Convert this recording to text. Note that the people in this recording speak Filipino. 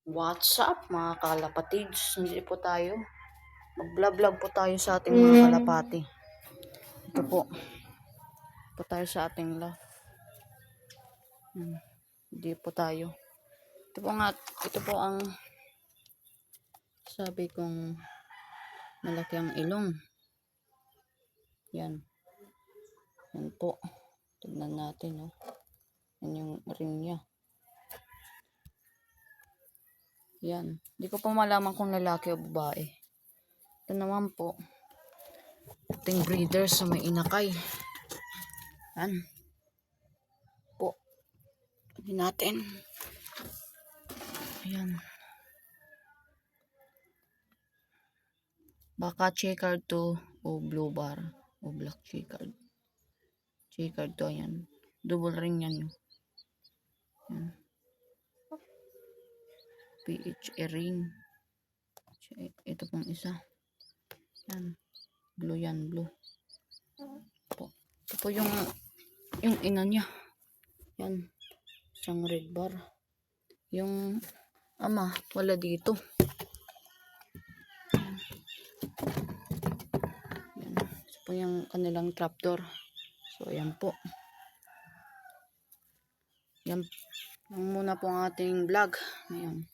What's up mga kalapatids? Hindi po tayo. Mag-vlog po tayo sa ating mga kalapati. Ito po. Ito tayo sa ating live. Hindi po tayo. Ito po ang sabi kong malaki ang ilong. Yan. Yan po. Tignan natin, oh. Yan yung ring niya. Yan. Hindi ko pa malaman kung lalaki o babae. Ito naman po. Ating breeder sa may inakay. Yan. Po. Tignan natin. Ayan. Baka checkered to o blue bar o black checkered. Checkered to, ayan. Double ring yan. Ayan. PHA ring. Ito pong isa. Yan. Blue yan, blue. Ito po yung ina niya. Yan. Isang red bar. Yung ama, wala dito. Yan. Ito po yung kanilang trapdoor. So, ayan po. Yan muna po ang ating vlog. Ayan.